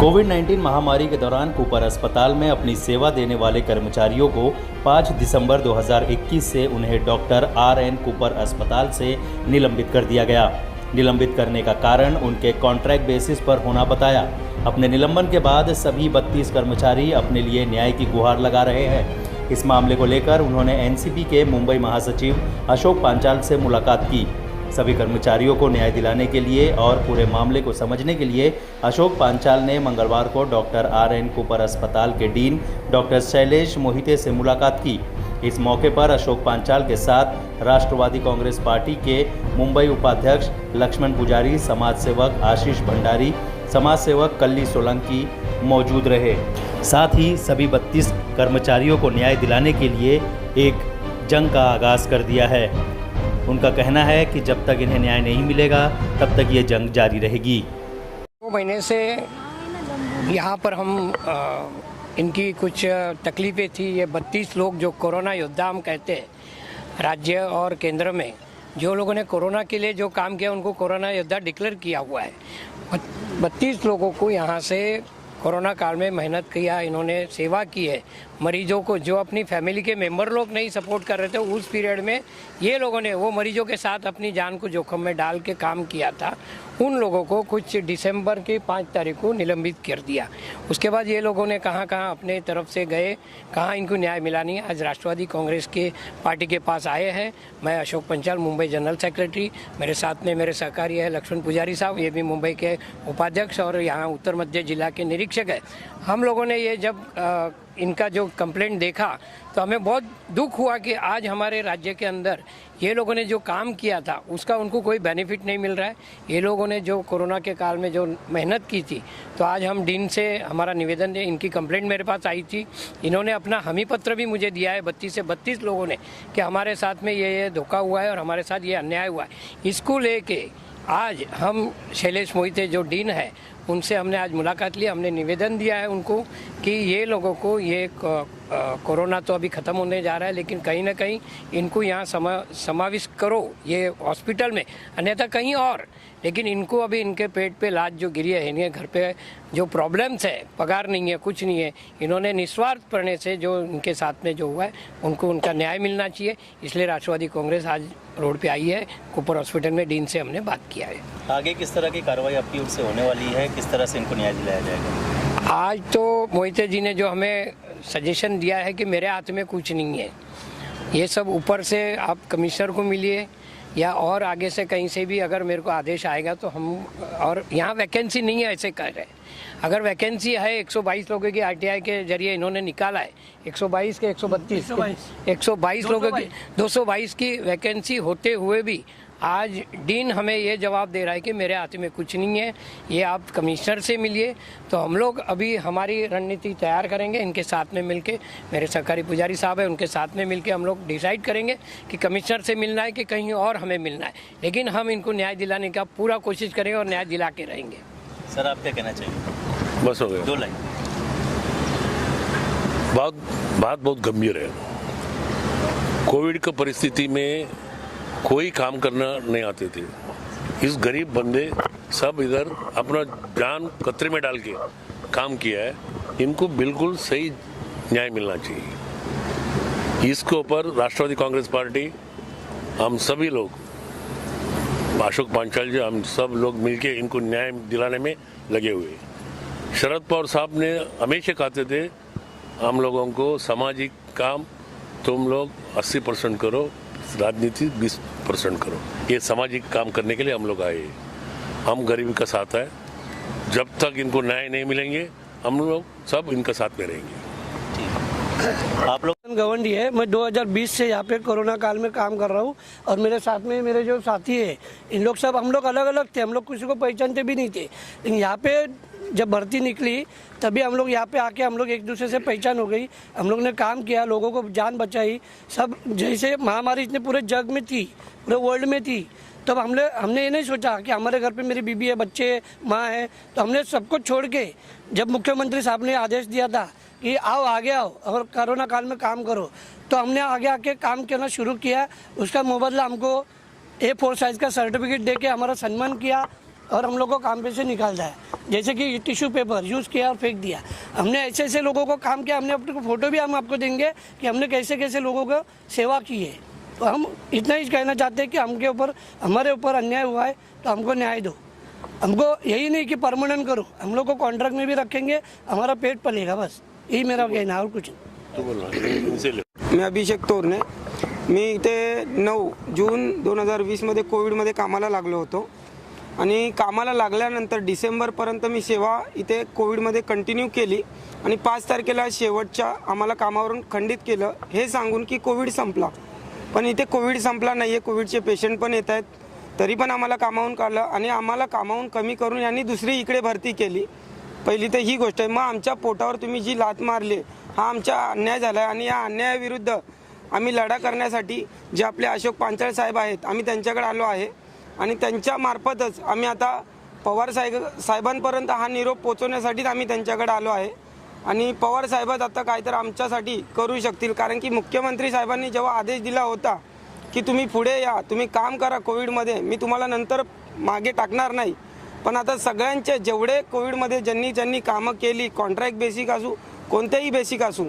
कोविड-19 महामारी के दौरान कूपर अस्पताल में अपनी सेवा देने वाले कर्मचारियों को 5 दिसंबर 2021 से उन्हें डॉक्टर आर.एन. कूपर अस्पताल से निलंबित कर दिया गया। निलंबित करने का कारण उनके कॉन्ट्रैक्ट बेसिस पर होना बताया। अपने निलंबन के बाद सभी 32 कर्मचारी अपने लिए न्याय की गुहार लगा रहे हैं। इस मामले को लेकर उन्होंने एनसीपी के मुंबई महासचिव अशोक पांचाल से मुलाकात की। सभी कर्मचारियों को न्याय दिलाने के लिए और पूरे मामले को समझने के लिए अशोक पांचाल ने मंगलवार को डॉक्टर आर.एन. कूपर अस्पताल के डीन डॉक्टर शैलेश मोहिते से मुलाकात की। इस मौके पर अशोक पांचाल के साथ राष्ट्रवादी कांग्रेस पार्टी के मुंबई उपाध्यक्ष लक्ष्मण पुजारी, समाज सेवक आशीष भंडारी, समाज सेवक कल्ली सोलंकी मौजूद रहे। साथ ही सभी 32 कर्मचारियों को न्याय दिलाने के लिए एक जंग का आगाज कर दिया है। उनका कहना है कि जब तक इन्हें न्याय नहीं मिलेगा तब तक ये जंग जारी रहेगी। 2 महीने से यहाँ पर हम इनकी कुछ तकलीफ़ें थी। ये 32 लोग जो कोरोना योद्धा हम कहते हैं, राज्य और केंद्र में जो लोगों ने कोरोना के लिए जो काम किया उनको कोरोना योद्धा डिक्लेयर किया हुआ है। 32 लोगों को यहाँ से कोरोना काल में मेहनत किया, इन्होंने सेवा की है। मरीजों को जो अपनी फैमिली के मेंबर लोग नहीं सपोर्ट कर रहे थे उस पीरियड में ये लोगों ने वो मरीजों के साथ अपनी जान को जोखिम में डाल के काम किया था। उन लोगों को कुछ दिसंबर की 5 तारीख को निलंबित कर दिया। उसके बाद ये लोगों ने कहाँ अपने तरफ से गए, कहाँ इनको न्याय मिला नहीं। आज राष्ट्रवादी कांग्रेस के पार्टी के पास आए हैं। मैं अशोक पंचाल, मुंबई जनरल सेक्रेटरी, मेरे साथ में मेरे सहकारी है लक्ष्मण पुजारी साहब, ये भी मुंबई के उपाध्यक्ष और यहाँ उत्तर मध्य जिला के निरीक्षक है। हम लोगों ने ये जब इनका जो कंप्लेंट देखा तो हमें बहुत दुख हुआ कि आज हमारे राज्य के अंदर ये लोगों ने जो काम किया था उसका उनको कोई बेनिफिट नहीं मिल रहा है। ये लोगों ने जो कोरोना के काल में जो मेहनत की थी, तो आज हम डीन से हमारा निवेदन है, इनकी कंप्लेंट मेरे पास आई थी। इन्होंने अपना हमी पत्र भी मुझे दिया है 32 से 32 लोगों ने कि हमारे साथ में ये धोखा हुआ है और हमारे साथ ये अन्याय हुआ है। इसको लेके आज हम शैलेश मोहिते जो डीन है उनसे हमने आज मुलाकात ली। हमने निवेदन दिया है उनको कि ये लोगों को ये कोरोना तो अभी ख़त्म होने जा रहा है, लेकिन कहीं ना कहीं इनको यहाँ समाविष्ट करो ये हॉस्पिटल में, अन्यथा कहीं और। लेकिन इनको अभी इनके पेट पे लात जो गिरी है, इनके घर पे जो प्रॉब्लम्स है, पगार नहीं है, कुछ नहीं है, इन्होंने निस्वार्थ पड़ने से जो इनके साथ में जो हुआ है उनको उनका न्याय मिलना चाहिए। इसलिए राष्ट्रवादी कांग्रेस आज रोड पे आई है। कूपर हॉस्पिटल में डीन से हमने बात किया है। आगे किस तरह की कार्रवाई आपकी ओर से होने वाली है, किस तरह से इनको न्याय दिलाया जाएगा? आज तो मोहिते जी ने जो हमें सजेशन दिया है कि मेरे हाथ में कुछ नहीं है, ये सब ऊपर से आप कमिश्नर को मिलिए या और आगे से कहीं से भी अगर मेरे को आदेश आएगा तो हम, और यहाँ वैकेंसी नहीं है ऐसे कह रहे हैं। अगर वैकेंसी है 122 लोगों की आरटीआई के जरिए इन्होंने निकाला है, 122 के 132 122 लोगों की 222 की वैकेंसी होते हुए भी आज डीन हमें ये जवाब दे रहा है कि मेरे हाथ में कुछ नहीं है, ये आप कमिश्नर से मिलिए। तो हम लोग अभी हमारी रणनीति तैयार करेंगे इनके साथ में मिलके, मेरे सरकारी पुजारी साहब है उनके साथ में मिलके हम लोग डिसाइड करेंगे कि कमिश्नर से मिलना है कि कहीं और हमें मिलना है, लेकिन हम इनको न्याय दिलाने का पूरा कोशिश करेंगे और न्याय दिला के रहेंगे। सर, आप क्या कहना चाहिए? बस हो गया, 2 लाइन। बात बहुत गंभीर है। कोविड की परिस्थिति में कोई काम करना नहीं आते थे। इस गरीब बंदे सब इधर अपना जान खतरे में डाल के काम किया है। इनको बिल्कुल सही न्याय मिलना चाहिए। इसके ऊपर राष्ट्रवादी कांग्रेस पार्टी, हम सभी लोग, अशोक पांचाल जी, हम सब लोग मिलके इनको न्याय दिलाने में लगे हुए। शरद पवार साहब ने हमेशा कहते थे हम लोगों को सामाजिक काम तुम लोग 80% करो, राजनीति 20% करो। ये सामाजिक काम करने के लिए हम लोग आए। हम गरीबी का साथ है। जब तक इनको न्याय नहीं मिलेंगे हम लोग सब इनका साथ में रहेंगे। आप लोग गवंडी है, मैं 2020 से यहाँ पे कोरोना काल में काम कर रहा हूँ और मेरे साथ में मेरे जो साथी है इन लोग सब, हम लोग अलग अलग थे, हम लोग किसी को पहचानते भी नहीं थे। लेकिन यहाँ पे जब भर्ती निकली तभी हम लोग यहाँ पे आके हम लोग एक दूसरे से पहचान हो गई। हम लोग ने काम किया, लोगों को जान बचाई। सब जैसे महामारी इतने पूरे जग में थी, पूरे वर्ल्ड में थी, तब हमने ये नहीं सोचा कि हमारे घर पे मेरी बीबी है, बच्चे, माँ है, तो हमने सबको छोड़ के जब मुख्यमंत्री साहब ने आदेश दिया था कि आओ आगे आओ और कोरोना काल में काम करो, तो हमने आगे आके काम करना शुरू किया। उसका मुबदला हमको A4 साइज का सर्टिफिकेट दे के हमारा सम्मान किया। और हम लोग को काम पे से निकाल दिया। जैसे कि टिश्यू पेपर यूज़ किया और फेंक दिया। हमने ऐसे ऐसे लोगों को काम किया, हमने अपने फ़ोटो भी हम आपको देंगे कि हमने कैसे कैसे लोगों को सेवा की है। तो हम इतना ही कहना चाहते हैं कि हमारे ऊपर अन्याय हुआ है तो हमको न्याय दो। हमको यही नहीं कि परमानेंट करो, हम लोग को कॉन्ट्रैक्ट में भी रखेंगे, हमारा पेट पलेगा, बस यही मेरा कहना है और कुछ नहीं। मी अभिषेक तोरणे, मी इथे 9 जून 2020मध्ये कोविडमध्ये कामाला लागलो होतो आणि कामाला लागल्यानंतर डिसेंबरपर्यंत मी सेवा इथे कोविडमध्ये कंटिन्यू केली आणि 5 तारखेला शेवटच्या आम्हाला कामावरून खंडित केलं, हे सांगून की कोविड संपला। पण इथे कोविड संपला नाही आहे, कोविडचे पेशंट पण येत आहेत, तरी पण आम्हाला कामावून काढलं आणि आम्हाला कामावून कमी करून यांनी दुसरी इकडे भरती केली। पहिली तर ही गोष्ट आहे। मग आमच्या पोटावर तुम्ही जी लात मारली हा आमचा अन्याय झाला आणि या अन्यायाविरुद्ध आम्ही लढा करण्यासाठी जे आपले अशोक पांचाळ साहेब आहेत आम्ही त्यांच्याकडे आलो आहे आणि त्यांच्या मार्फतच आम्ही आता पवार साहेबांपर्यंत हा निरोप पोहोचवण्यासाठी आम्ही त्यांच्याकडे आलो आहे आणि पवार साहेबच आता काय तर आमच्यासाठी करू शकतील, कारण की मुख्यमंत्री साहेबांनी जेव्हा आदेश दिला होता की तुम्ही पुढे या, तुम्ही काम करा कोविडमध्ये, मी तुम्हाला नंतर मागे टाकणार नाही, पण आता सगळ्यांचे जेवढे कोविडमध्ये ज्यांनी कामं केली, कॉन्ट्रॅक्ट बेसिक असू कोणत्याही बेसिक असू,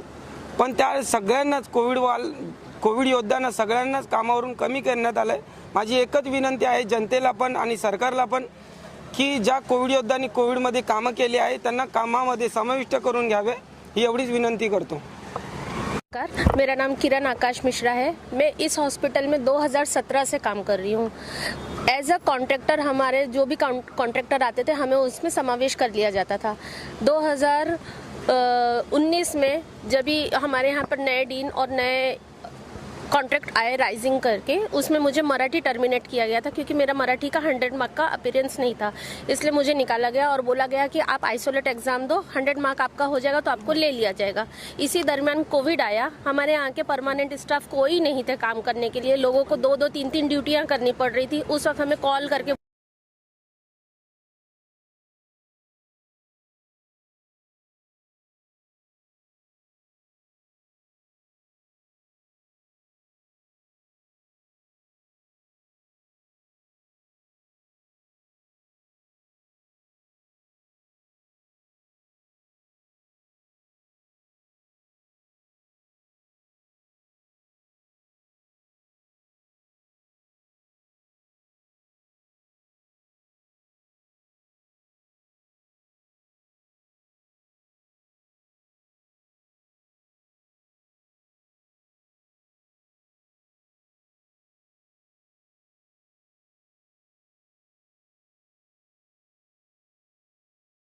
पण त्या सगळ्यांनाच कोविड योद्ध्यांना सगळ्यांनाच कामावरून कमी करण्यात आलं आहे। माझी एकच विनंती आहे जनतेला पण आणि सरकारला पण की ज्या कोविड योद्ध्यांनी कोविडमध्ये कामं केली आहे त्यांना कामामध्ये समाविष्ट करून घ्यावे, ही एवढीच विनंती करतो। मेरा नाम किरण आकाश मिश्रा है। मैं इस हॉस्पिटल में 2017 से काम कर रही हूँ। एज अ कॉन्ट्रैक्टर हमारे जो भी कॉन्ट्रैक्टर आते थे हमें उसमें समावेश कर लिया जाता था। 2019 में जब भी हमारे यहाँ पर नए डीन और नए कॉन्ट्रैक्ट आए राइजिंग करके, उसमें मुझे मराठी टर्मिनेट किया गया था क्योंकि मेरा मराठी का 100 मार्क का अपीयरेंस नहीं था, इसलिए मुझे निकाला गया और बोला गया कि आप आइसोलेट एग्जाम दो, 100 मार्क आपका हो जाएगा तो आपको ले लिया जाएगा। इसी दरमियान कोविड आया, हमारे यहाँ के परमानेंट स्टाफ कोई नहीं थे काम करने के लिए, लोगों को 2-2, 3-3 ड्यूटियाँ करनी पड़ रही थी। उस वक्त हमें कॉल करके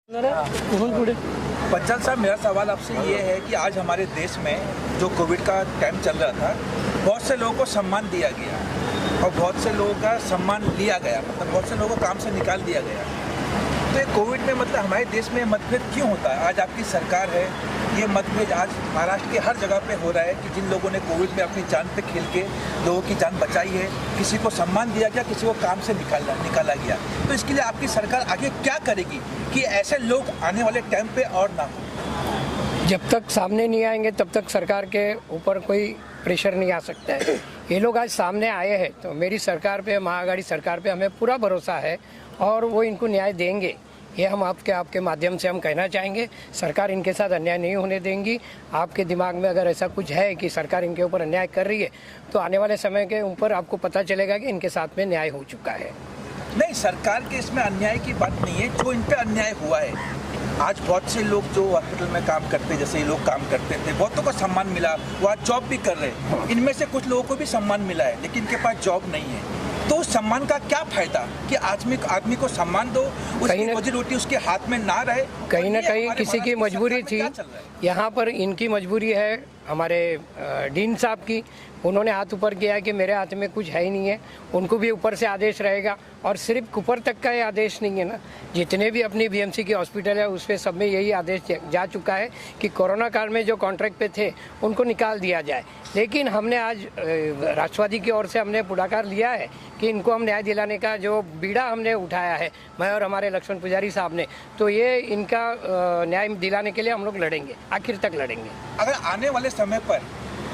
पुढे पंचाल साहब, मेरा सवाल आपसे ये है कि आज हमारे देश में जो कोविड का टाइम चल रहा था, बहुत से लोगों को सम्मान दिया गया और बहुत से लोगों का सम्मान लिया गया, मतलब बहुत से लोगों को काम से निकाल दिया गया। तो ये कोविड में मतलब हमारे देश में मतभेद क्यों होता है? आज आपकी सरकार है, ये मतभेद आज महाराष्ट्र के हर जगह पे हो रहा है कि जिन लोगों ने कोविड में अपनी जान पे खेल के लोगों की जान बचाई है, किसी को सम्मान दिया गया, किसी को काम से निकाला गया। तो इसके लिए आपकी सरकार आगे क्या करेगी कि ऐसे लोग आने वाले टाइम पे और ना हो? जब तक सामने नहीं आएंगे तब तक सरकार के ऊपर कोई प्रेशर नहीं आ सकता है। ये लोग आज सामने आए हैं तो मेरी सरकार पे, महाआघाड़ी सरकार पे हमें पूरा भरोसा है और वो इनको न्याय देंगे। ये हम आपके माध्यम से हम कहना चाहेंगे, सरकार इनके साथ अन्याय नहीं होने देंगी। आपके दिमाग में अगर ऐसा कुछ है कि सरकार इनके ऊपर अन्याय कर रही है तो आने वाले समय के ऊपर आपको पता चलेगा कि इनके साथ में न्याय हो चुका है। नहीं, सरकार के इसमें अन्याय की बात नहीं है, जो इन पे अन्याय हुआ है। आज बहुत से लोग जो हॉस्पिटल में काम करते, जैसे ये लोग काम करते थे, बहुतों को सम्मान मिला, वो आज जॉब भी कर रहे हैं। इनमें से कुछ लोगों को भी सम्मान मिला है लेकिन इनके पास जॉब नहीं है। तो उस सम्मान का क्या फायदा कि आदमी को सम्मान दो, उसकी रोजी रोटी उसके हाथ में ना रहे। कहीं ना कहीं किसी की मजबूरी थी, यहाँ पर इनकी मजबूरी है, हमारे डीन साहब की। उन्होंने हाथ ऊपर किया है कि मेरे हाथ में कुछ है ही नहीं है, उनको भी ऊपर से आदेश रहेगा। और सिर्फ ऊपर तक का ये आदेश नहीं है ना, जितने भी अपनी बीएमसी की हॉस्पिटल है उस पर सब में यही आदेश जा चुका है कि कोरोना काल में जो कॉन्ट्रैक्ट पे थे उनको निकाल दिया जाए। लेकिन हमने आज राष्ट्रवादी की ओर से हमने पुढाकार लिया है कि इनको हम न्याय दिलाने का जो बीड़ा हमने उठाया है, मैं और हमारे लक्ष्मण पुजारी साहब ने, तो ये इनका न्याय दिलाने के लिए हम लोग लड़ेंगे, आखिर तक लड़ेंगे। अगर आने वाले समय पर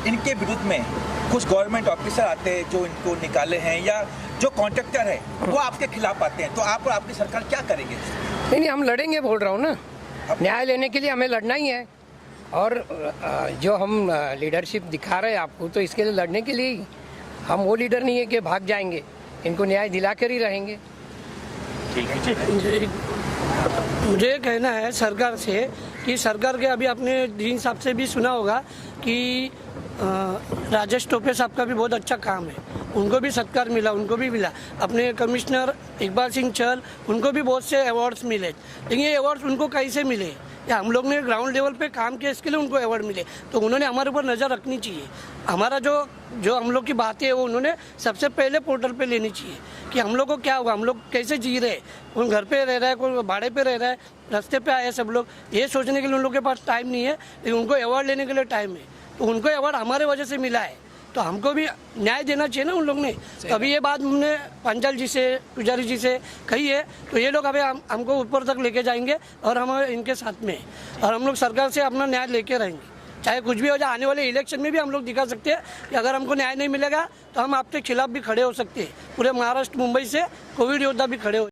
इनके विरुद्ध में कुछ गवर्नमेंट ऑफिसर आते हैं जो इनको निकाले हैं, या जो कॉन्ट्रैक्टर है वो आपके खिलाफ आते हैं, तो आप और आपकी सरकार क्या करेंगे? नहीं, हम लड़ेंगे, बोल रहा हूँ ना। न्याय लेने के लिए हमें लड़ना ही है, और जो हम लीडरशिप दिखा रहे हैं आपको, तो इसके लिए लड़ने के लिए ही। हम वो लीडर नहीं है कि भाग जाएंगे, इनको न्याय दिला कर ही रहेंगे। मुझे कहना है सरकार से कि सरकार के अभी आपने डीन साहब से भी सुना होगा कि राजेश टोपे साहब का भी बहुत अच्छा काम है, उनको भी सत्कार मिला, उनको भी मिला। अपने कमिश्नर इकबाल सिंह चहल, उनको भी बहुत से अवार्ड्स मिले, लेकिन ये अवार्ड्स उनको कैसे मिले? या हम लोग ने ग्राउंड लेवल पे काम किया, इसके लिए उनको अवार्ड मिले। तो उन्होंने हमारे ऊपर नज़र रखनी चाहिए। हमारा जो हम लोग की बातें है वो उन्होंने सबसे पहले पोर्टल पे लेनी चाहिए कि हम लोग को क्या होगा, हम लोग कैसे जी रहे, कोई घर पे रह रहा है, कोई भाड़े पे रह रहा है, रास्ते पे आए सब लोग। ये सोचने के लिए उन लोगों के पास टाइम नहीं है, लेकिन उनको अवार्ड लेने के लिए टाइम है। तो उनको अवार्ड हमारे वजह से मिला है, तो हमको भी न्याय देना चाहिए ना उन लोग ने। तभी ये बात हमने पंचाल जी से, पुजारी जी से कही है, तो ये लोग अभी हमको ऊपर तक लेके जाएंगे और हम इनके साथ में, और हम लोग सरकार से अपना न्याय लेके रहेंगे, चाहे कुछ भी हो जाए। आने वाले इलेक्शन में भी हम लोग दिखा सकते हैं कि अगर हमको न्याय नहीं मिलेगा तो हम आपके खिलाफ भी खड़े हो सकते हैं। पूरे महाराष्ट्र, मुंबई से कोविड योद्धा भी खड़े हो।